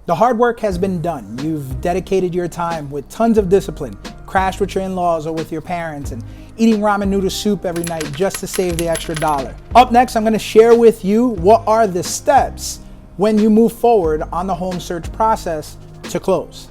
The hard work has been done. You've dedicated your time with tons of discipline, crashed with your in-laws or with your parents, and eating ramen noodle soup every night just to save the extra dollar. Up next, I'm gonna share with you what are the steps when you move forward on the home search process to close.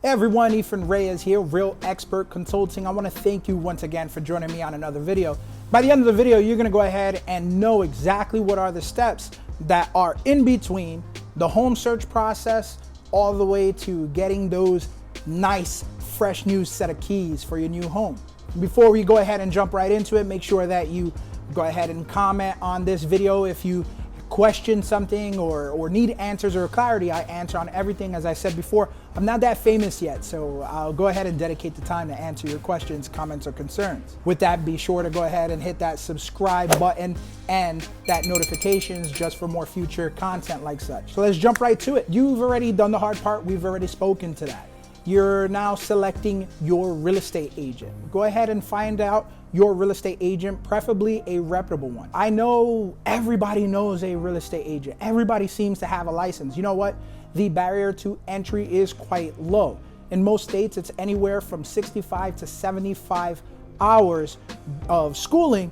Hey everyone, Ethan Reyes here, Real Expert Consulting. I want to thank you once again for joining me on another video. By the end of the video, you're going to go ahead and know exactly what are the steps that are in between the home search process all the way to getting those nice, fresh new set of keys for your new home. Before we go ahead and jump right into it, make sure that you go ahead and comment on this video if you question something or need answers or clarity. I answer on everything. As I said before, I'm not that famous yet, so I'll go ahead and dedicate the time to answer your questions, comments, or concerns. With that, be sure to go ahead and hit that subscribe button and that notifications just for more future content like such. So let's jump right to it. You've already done the hard part. We've already spoken to that. You're now selecting your real estate agent. Go ahead and find out your real estate agent, preferably a reputable one. I know everybody knows a real estate agent. Everybody seems to have a license. You know what? The barrier to entry is quite low. In most states, it's anywhere from 65 to 75 hours of schooling,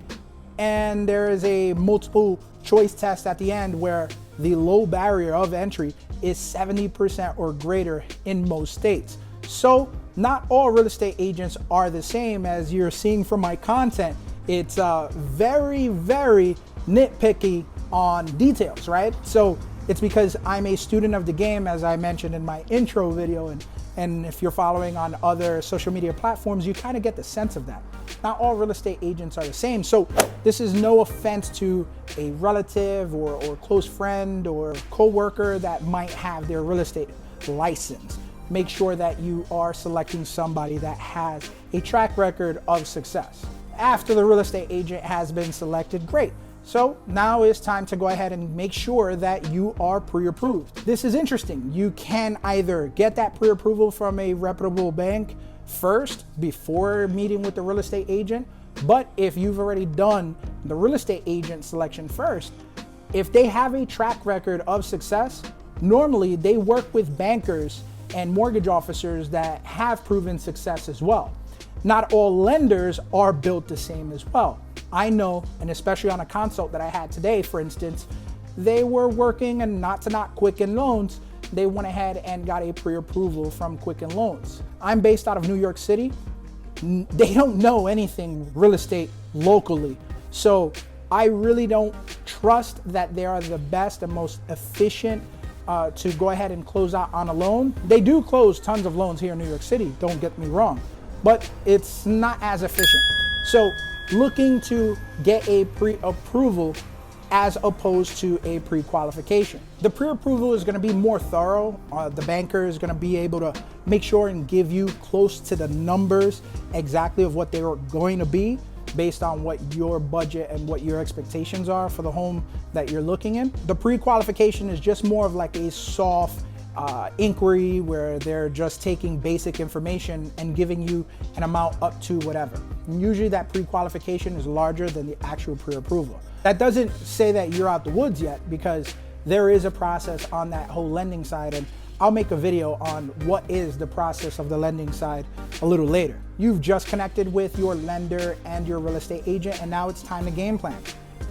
and there is a multiple choice test at the end where the low barrier of entry is 70% or greater in most states. So not all real estate agents are the same. As you're seeing from my content, it's very, very nitpicky on details, right? So it's because I'm a student of the game, as I mentioned in my intro video, and if you're following on other social media platforms, you kind of get the sense of that. Not all real estate agents are the same. So this is no offense to a relative or close friend or coworker that might have their real estate license. Make sure that you are selecting somebody that has a track record of success. After the real estate agent has been selected, great. So now it's time to go ahead and make sure that you are pre-approved. This is interesting. You can either get that pre-approval from a reputable bank first before meeting with the real estate agent, but if you've already done the real estate agent selection first, if they have a track record of success, normally they work with bankers and mortgage officers that have proven success as well. Not all lenders are built the same as well. I know, and especially on a consult that I had today, for instance, they were working and not Quicken Loans. They went ahead and got a pre-approval from Quicken Loans. I'm based out of New York City. They don't know anything real estate locally. So I really don't trust that they are the best and most efficient to go ahead and close out on a loan. They do close tons of loans here in New York City, don't get me wrong, but it's not as efficient. So looking to get a pre-approval as opposed to a pre-qualification. The pre-approval is gonna be more thorough. The banker is gonna be able to make sure and give you close to the numbers exactly of what they are going to be based on what your budget and what your expectations are for the home that you're looking in. The pre-qualification is just more of like a soft inquiry where they're just taking basic information and giving you an amount up to whatever. And usually that pre-qualification is larger than the actual pre-approval. That doesn't say that you're out the woods yet, because there is a process on that whole lending side, and I'll make a video on what is the process of the lending side a little later. You've just connected with your lender and your real estate agent, and now it's time to game plan.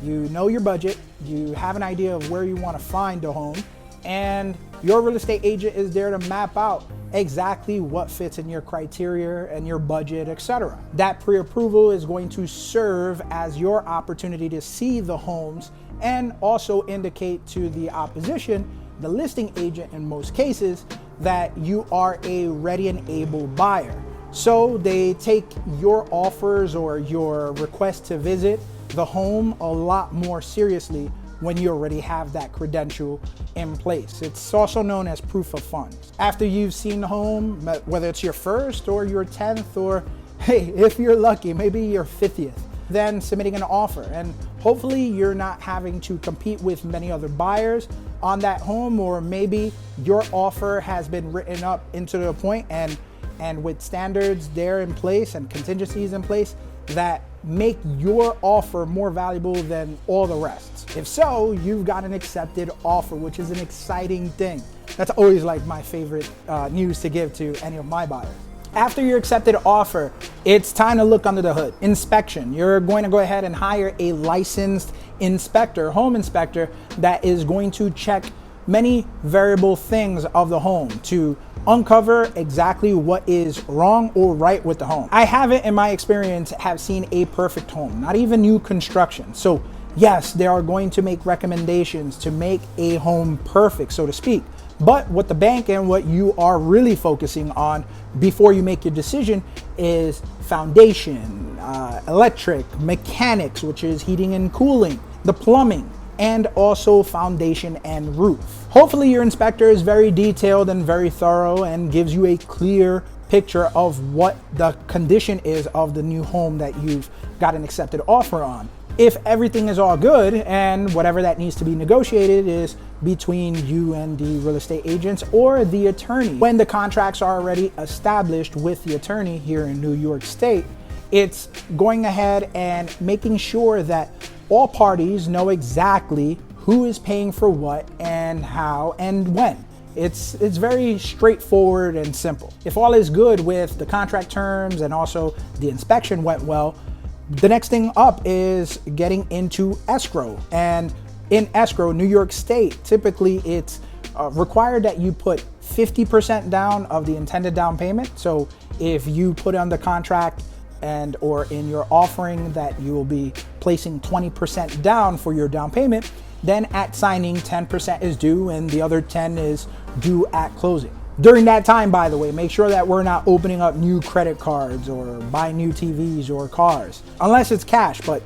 You know your budget, you have an idea of where you want to find a home, and your real estate agent is there to map out exactly what fits in your criteria and your budget, etc. That pre-approval is going to serve as your opportunity to see the homes and also indicate to the opposition, the listing agent in most cases, that you are a ready and able buyer. So they take your offers or your request to visit the home a lot more seriously when you already have that credential in place. It's also known as proof of funds. After you've seen the home, whether it's your first or your 10th, or hey, if you're lucky, maybe your 50th, then submitting an offer. And hopefully you're not having to compete with many other buyers on that home, or maybe your offer has been written up into the point and with standards there in place and contingencies in place that make your offer more valuable than all the rest. If so, you've got an accepted offer, which is an exciting thing. That's always like my favorite news to give to any of my buyers. After your accepted offer, it's time to look under the hood. Inspection. You're going to go ahead and hire a licensed inspector, home inspector, that is going to check many variable things of the home to uncover exactly what is wrong or right with the home. I haven't, in my experience, have seen a perfect home, not even new construction. So yes, they are going to make recommendations to make a home perfect, so to speak. But what the bank and what you are really focusing on before you make your decision is foundation, electric, mechanics, which is heating and cooling, the plumbing, and also foundation and roof. Hopefully your inspector is very detailed and very thorough and gives you a clear picture of what the condition is of the new home that you've got an accepted offer on. If everything is all good and whatever that needs to be negotiated is between you and the real estate agents or the attorney. When the contracts are already established with the attorney here in New York State, it's going ahead and making sure that all parties know exactly who is paying for what and how and when. It's very straightforward and simple. If all is good with the contract terms and also the inspection went well, the next thing up is getting into escrow. And in escrow, New York State, typically it's required that you put 50% down of the intended down payment. So if you put on the contract and or in your offering that you will be placing 20% down for your down payment, then at signing 10% is due and the other 10 is due at closing. During that time, by the way, make sure that we're not opening up new credit cards or buying new TVs or cars, unless it's cash, but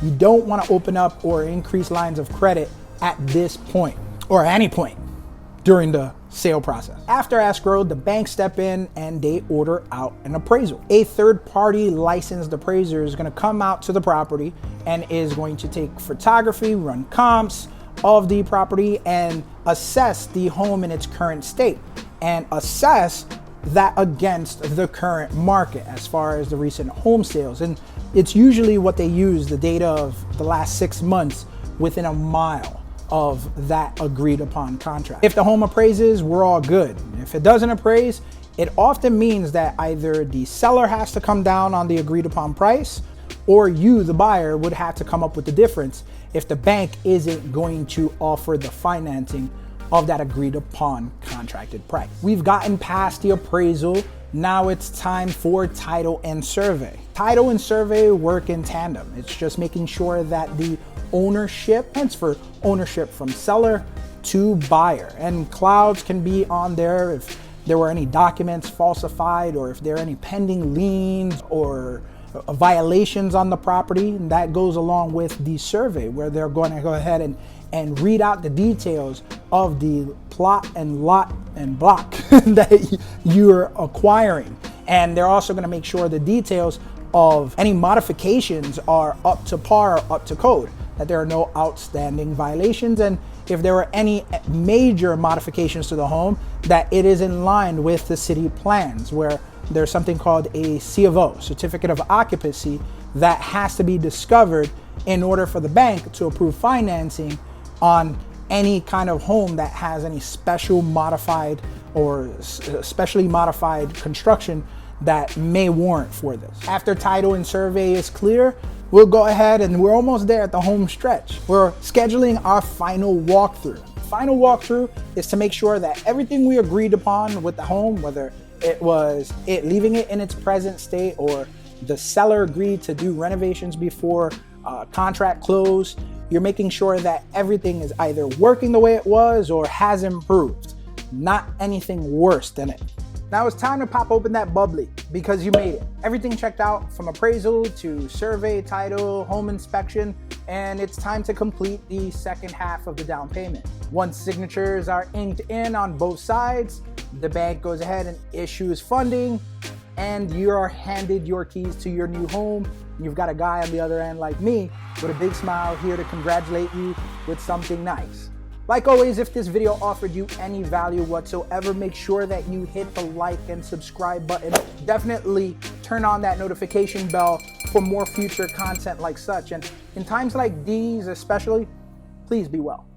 you don't want to open up or increase lines of credit at this point or any point during the sale process. After escrow, the bank step in and they order out an appraisal. A third-party licensed appraiser is going to come out to the property and is going to take photography, run comps of the property, and assess the home in its current state and assess that against the current market as far as the recent home sales. And it's usually what they use, the data of the last 6 months within a mile of that agreed upon contract. If the home appraises, we're all good. If it doesn't appraise, it often means that either the seller has to come down on the agreed upon price, or you, the buyer, would have to come up with the difference if the bank isn't going to offer the financing of that agreed upon contracted price. We've gotten past the appraisal. Now it's time for title and survey. Title and survey work in tandem. It's just making sure that the ownership, transfer ownership from seller to buyer, and clouds can be on there if there were any documents falsified or if there are any pending liens or violations on the property. And that goes along with the survey, where they're going to go ahead and read out the details of the plot and lot and block that you're acquiring. And they're also going to make sure the details of any modifications are up to par, up to code, that there are no outstanding violations, and if there are any major modifications to the home, that it is in line with the city plans, where there's something called a C of O, certificate of occupancy, that has to be discovered in order for the bank to approve financing on any kind of home that has any special modified or specially modified construction that may warrant for this. After title and survey is clear, we'll go ahead and we're almost there at the home stretch. We're scheduling our final walkthrough. Final walkthrough is to make sure that everything we agreed upon with the home, whether it was leaving it in its present state or the seller agreed to do renovations before contract close, you're making sure that everything is either working the way it was or has improved, not anything worse than it. Now it's time to pop open that bubbly, because you made it. Everything checked out from appraisal to survey, title, home inspection, and it's time to complete the second half of the down payment. Once signatures are inked in on both sides, the bank goes ahead and issues funding, and you are handed your keys to your new home You've got a guy on the other end like me with a big smile here to congratulate you with something nice. Like always, if this video offered you any value whatsoever, make sure that you hit the like and subscribe button. Definitely turn on that notification bell for more future content like such. And in times like these especially, please be well.